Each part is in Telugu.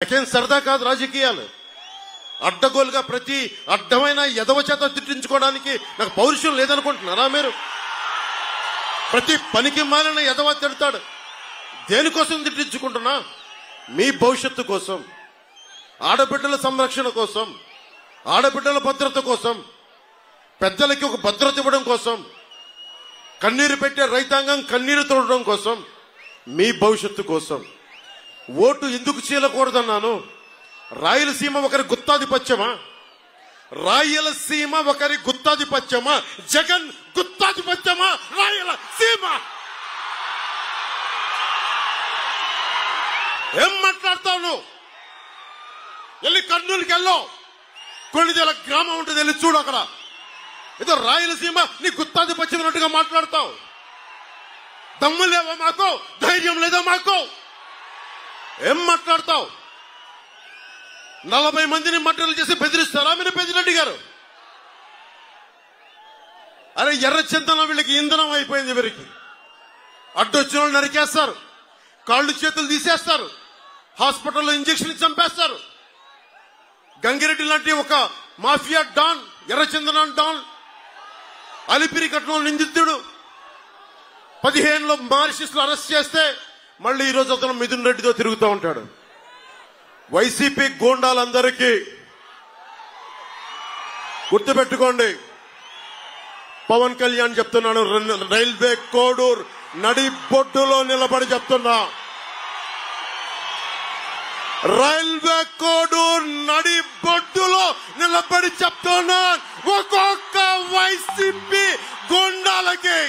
నాకేం సరదా కాదు రాజకీయాలు. అడ్డగోలుగా ప్రతి అడ్డమైన ఎదవ చేత తిట్టించుకోవడానికి నాకు పౌరుషం లేదనుకుంటున్నారా మీరు? ప్రతి పనికి మాలిన ఎదవ తిడతాడు. దేనికోసం తిట్టించుకుంటున్నా? మీ భవిష్యత్తు కోసం, ఆడబిడ్డల సంరక్షణ కోసం, ఆడబిడ్డల భద్రత కోసం, పెద్దలకి ఒక భద్రత ఇవ్వడం కోసం, కన్నీరు పెట్టే రైతాంగం కన్నీరు తోడడం కోసం, మీ భవిష్యత్తు కోసం. ఓటు ఎందుకు చీలకూడదన్నాను? రాయలసీమ ఒకరి గుత్తాధిపత్యమా? రాయలసీమ ఒకరి గుత్తాధిపత్యమా? జగన్ గుత్తాధిపత్యమా రాయలసీమ? ఏం మాట్లాడతావు నువ్వు? వెళ్ళి కర్నూలుకి వెళ్ళో, కొన్నిదేల గ్రామం ఉంటుంది, వెళ్ళి చూడు. అక్కడ ఏదో రాయలసీమ నీ గుత్తాధిపత్యం అన్నట్టుగా మాట్లాడతావు. దమ్ము లేవా మాకు? ధైర్యం లేదా మాకు? ఏం మాట్లాడతావు? 40 మందిని మట్టలు చేసి బెదిరిస్తారా మీరు పెద్దిరెడ్డి గారు? అరే ఎర్ర చింతన వీళ్ళకి ఇంధనం అయిపోయింది. వీరికి అడ్డొచ్చిన వాళ్ళు నరికేస్తారు, కాళ్ళు చేతులు తీసేస్తారు, హాస్పిటల్లో ఇంజక్షన్ చంపేస్తారు. గంగిరెడ్డి లాంటి ఒక మాఫియా డాన్, ఎర్ర చింతన డాన్, అలిపిరి కట్నం నిందితుడు 15లో మారిషస్ లో అరెస్ట్ చేస్తే మళ్ళీ ఈరోజు అతను మిథున్ రెడ్డితో తిరుగుతూ ఉంటాడు. వైసీపీ గూండాలందరికీ గుర్తుపెట్టుకోండి, పవన్ కళ్యాణ్ చెప్తున్నాను, రైల్వే కోడూరు నడి బొడ్డులో నిలబడి చెప్తున్నా, రైల్వే కోడూరు నడి బొడ్డులో నిలబడి చెప్తున్నా, ఒక్కొక్క వైసీపీ గూండాలకి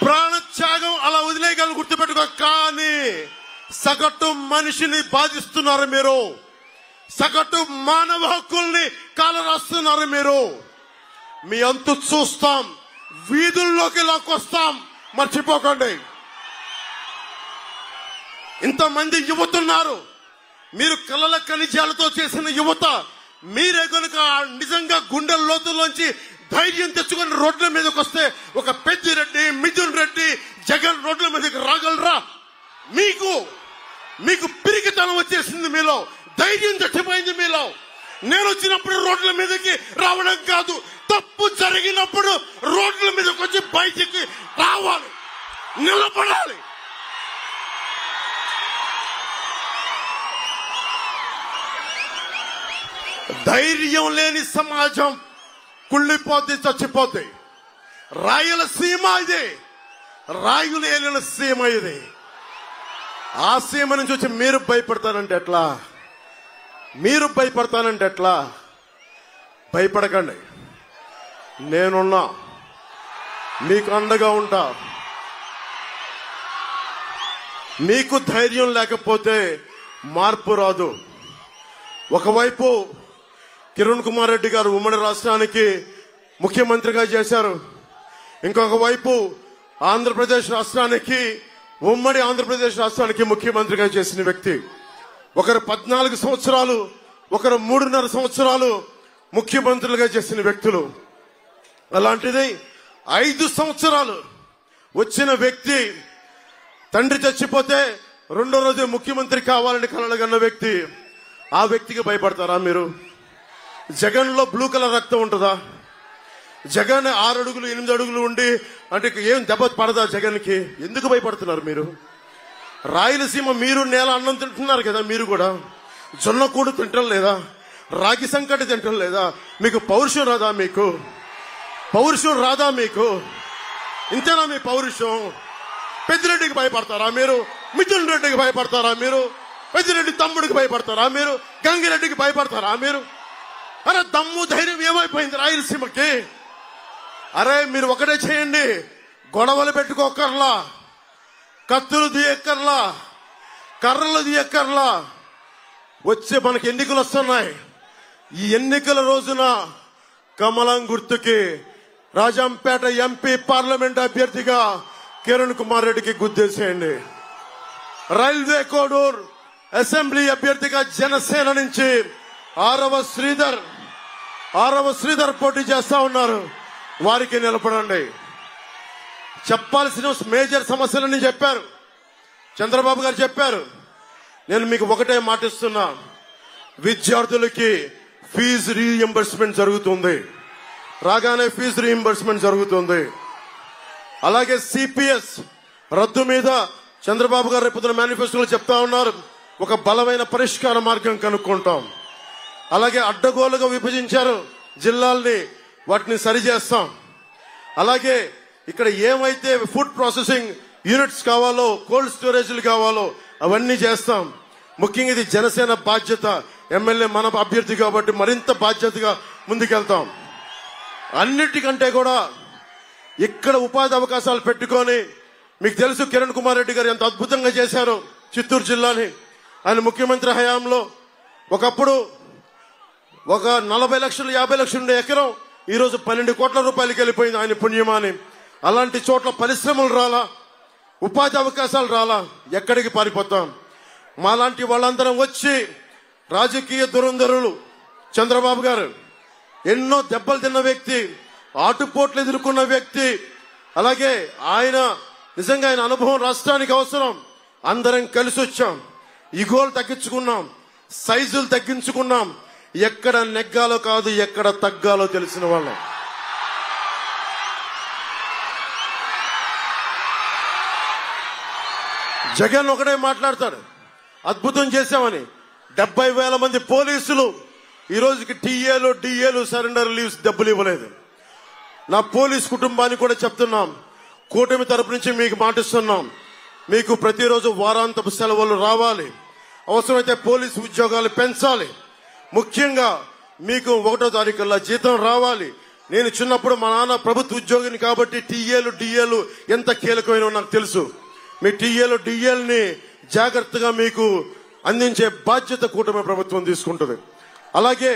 ప్రాణత్యాగం అలా వదిలేయగలను, గుర్తుపెట్టుకో. కానీ సగటు మనిషిని బాధిస్తున్నారు మీరు, సగటు మానవ హక్కుల్ని కాలరాస్తున్నారు మీరు. మీ అంతు చూస్తాం, వీధుల్లోకి లాక్కొస్తాం, మర్చిపోకండి. ఇంతమంది యువతున్నారు, మీరు కలల ఖనిజాలతో చేసిన యువత. మీరే కనుక నిజంగా గుండె లోతుల్లోంచి ధైర్యం తెచ్చుకుని రోడ్ల మీదకి వస్తే ఒక పెద్దిరెడ్డి, మిథున్ రెడ్డి, జగన్ రోడ్ల మీదకి రాగలరా? మీకు పిరికితనం వచ్చేసింది మీలో, ధైర్యం చచ్చిపోయింది మీలో. నేను వచ్చినప్పుడు రోడ్ల మీదకి రావడం కాదు, తప్పు జరిగినప్పుడు రోడ్ల మీదకి వచ్చి బయటికి రావాలి, నిలబడాలి. ధైర్యం లేని సమాజం కుళ్ళిపోతే చచ్చిపోతే. రాయలసీమ ఇది, రాయులు ఏలిన సీమ ఇది. ఆ సీమ నుంచి వచ్చి మీరు భయపడతానంటే ఎట్లా? మీరు భయపడతానంటే ఎట్లా? భయపడకండి, నేనున్నా, మీకు అండగా ఉంటా. మీకు ధైర్యం లేకపోతే మార్పు రాదు. ఒకవైపు కిరణ్ కుమార్ రెడ్డి గారు ఉమ్మడి రాష్ట్రానికి ముఖ్యమంత్రిగా చేశారు, ఇంకొక వైపు ఆంధ్రప్రదేశ్ రాష్ట్రానికి, ఉమ్మడి ఆంధ్రప్రదేశ్ రాష్ట్రానికి ముఖ్యమంత్రిగా చేసిన వ్యక్తి. ఒకరు 14 సంవత్సరాలు, ఒకరు 3.5 సంవత్సరాలు ముఖ్యమంత్రులుగా చేసిన వ్యక్తులు. అలాంటిది 5 సంవత్సరాలు వచ్చిన వ్యక్తి, తండ్రి చచ్చిపోతే 2వ రోజు ముఖ్యమంత్రి కావాలని కలలుగన్న వ్యక్తి. ఆ వ్యక్తికి భయపడతారా మీరు? జగన్ లో బ్లూ కలర్ రక్తం ఉంటుందా? జగన్ 6 అడుగులు 8 అడుగులు ఉండి అంటే ఏం దెబ్బ పడదా జగన్ కి? ఎందుకు భయపడుతున్నారు మీరు? రాయలసీమ మీరు నేల అన్నం తింటున్నారు కదా, మీరు కూడా జొన్న కూడు తింటం లేదా? రాగి సంకటి తింటం లేదా? మీకు పౌరుషం రాదా? మీకు పౌరుషం రాదా? మీకు ఇంతేనా మీ పౌరుషం? పెద్దిరెడ్డికి భయపడతారా మీరు? మిథున్ రెడ్డికి భయపడతారా మీరు? పెద్దిరెడ్డి తమ్ముడికి భయపడతారా మీరు? గంగిరెడ్డికి భయపడతారా మీరు? అరే దమ్ము ధైర్యం ఏమైపోయింది రాయలసీమకి? అరే మీరు ఒకటే చేయండి, గొడవలు పెట్టుకోకర్లా, కత్తులు తీయక్కర్లా, కర్రలు తీయక్కర్లా. వచ్చే మనకి ఎన్నికలు వస్తున్నాయి. ఈ ఎన్నికల రోజున కమలం గుర్తుకి రాజంపేట ఎంపీ పార్లమెంట్ అభ్యర్థిగా కిరణ్ కుమార్ రెడ్డికి గుద్దేసేయండి. రైల్వే కోడూరు అసెంబ్లీ అభ్యర్థిగా జనసేన నుంచి ఆరవ శ్రీధర్ పోటీ చేస్తా ఉన్నారు, వారికి నిలబడండి. చెప్పాల్సిన మేజర్ సమస్యలని చెప్పారు, చంద్రబాబు గారు చెప్పారు. నేను మీకు ఒకటే మాటిస్తున్నా, విద్యార్థులకి ఫీజు రీఎంబర్స్మెంట్ జరుగుతుంది, రాగానే ఫీజు రీఎంబర్స్మెంట్ జరుగుతుంది. అలాగే సిపిఎస్ రద్దు మీద చంద్రబాబు గారు రేపు మేనిఫెస్టోలో చెప్తా ఉన్నారు, ఒక బలమైన పరిష్కార మార్గం కనుక్కుంటాం. అలాగే అడ్డగోలుగా విభజించారు జిల్లాల్ని, వాటిని సరిచేస్తాం. అలాగే ఇక్కడ ఏమైతే ఫుడ్ ప్రాసెసింగ్ యూనిట్స్ కావాలో, కోల్డ్ స్టోరేజ్లు కావాలో అవన్నీ చేస్తాం. ముఖ్యంగా ఇది జనసేన బాధ్యత, ఎమ్మెల్యే మన అభ్యర్థి కాబట్టి మరింత బాధ్యతగా ముందుకెళ్తాం. అన్నిటికంటే కూడా ఇక్కడ ఉపాధి అవకాశాలు పెట్టుకొని, మీకు తెలుసు కిరణ్ కుమార్ రెడ్డి గారు ఎంత అద్భుతంగా చేశారు చిత్తూరు జిల్లాని. ఆయన ముఖ్యమంత్రి హయాంలో ఒకప్పుడు ఒక 40 లక్షలు 50 లక్షలు ఉండే ఎకరం ఈరోజు 12 కోట్ల రూపాయలకి వెళ్ళిపోయింది ఆయన పుణ్యమాని. అలాంటి చోట్ల పరిశ్రమలు రాలా, ఉపాధి అవకాశాలు రాలా, ఎక్కడికి పారిపోతాం? మాలాంటి వాళ్ళందరం వచ్చి, రాజకీయ దురంధరులు చంద్రబాబు గారు ఎన్నో దెబ్బలు తిన్న వ్యక్తి, ఆటుపోట్లు ఎదుర్కొన్న వ్యక్తి. అలాగే ఆయన నిజంగా ఆయన అనుభవం రాష్ట్రానికి అవసరం. అందరం కలిసి వచ్చాం, ఇగోలు తగ్గించుకున్నాం, సైజులు తగ్గించుకున్నాం. ఎక్కడ నెగ్గాలో కాదు, ఎక్కడ తగ్గాలో తెలిసిన వాళ్ళం. జగన్ ఒకటే మాట్లాడతాడు, అద్భుతం చేశామని. 70,000 మంది పోలీసులు ఈ రోజుకి టీఏలు డిఏలు సరెండర్ లీవ్స్ డబ్బులు ఇవ్వలేదు. నా పోలీస్ కుటుంబానికి కూడా చెప్తున్నాం, కూటమి తరపు నుంచి మీకు మాటిస్తున్నాం, మీకు ప్రతిరోజు వారాంతపు సెలవులు రావాలి, అవసరమైతే పోలీసు ఉద్యోగాలు పెంచాలి. ముఖ్యంగా మీకు 1వ తారీఖుల్లో జీతం రావాలి. నేను చిన్నప్పుడు మా నాన్న ప్రభుత్వ ఉద్యోగిని కాబట్టి టీఏలు డిఏలు ఎంత కీలకమైనో నాకు తెలుసు. మీ టీఏలు డిఏల్ని జాగ్రత్తగా మీకు అందించే బాధ్యత కూటమి ప్రభుత్వం తీసుకుంటుంది. అలాగే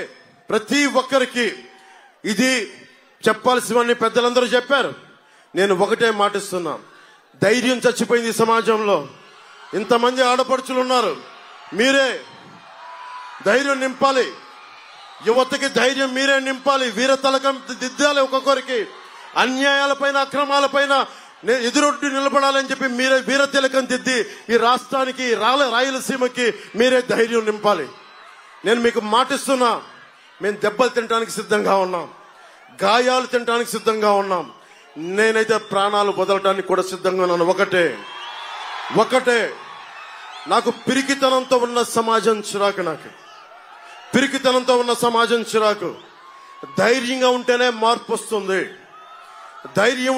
ప్రతి ఒక్కరికి ఇది చెప్పాల్సినవన్నీ పెద్దలందరూ చెప్పారు. నేను ఒకటే మాటిస్తున్నా, ధైర్యం చచ్చిపోయింది ఈ సమాజంలో. ఇంతమంది ఆడపడుచులు ఉన్నారు, మీరే ధైర్యం నింపాలి. యువతకి ధైర్యం మీరే నింపాలి, వీర తలకం దిద్దాలి. ఒక్కొక్కరికి అన్యాయాలపైన అక్రమాలపైన ఎదురొడ్డి నిలబడాలని చెప్పి మీరే వీర తిలకం దిద్ది ఈ రాష్ట్రానికి, రాయలసీమకి మీరే ధైర్యం నింపాలి. నేను మీకు మాటిస్తున్నా, మేము దెబ్బలు తినడానికి సిద్ధంగా ఉన్నాం, గాయాలు తినడానికి సిద్ధంగా ఉన్నాం. నేనైతే ప్రాణాలు వదలటానికి కూడా సిద్ధంగా ఉన్నాను. ఒకటే నాకు పిరికితనంతో ఉన్న సమాజం చిరాకు, నాకు పిరికితనంతో ఉన్న సమాజం చిరాకు. ధైర్యంగా ఉంటేనే మార్పు వస్తుంది. ధైర్యం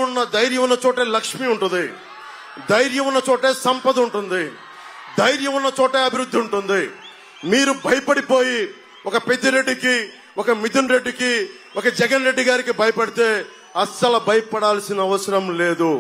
ఉన్న చోటే లక్ష్మి ఉంటుంది, ధైర్యం ఉన్న చోటే సంపద ఉంటుంది, ధైర్యం ఉన్న చోటే అభివృద్ధి ఉంటుంది. మీరు భయపడిపోయి ఒక పెద్దిరెడ్డికి, ఒక మిథున్ రెడ్డికి, ఒక జగన్ రెడ్డి గారికి భయపడితే అస్సలు భయపడాల్సిన అవసరం లేదు.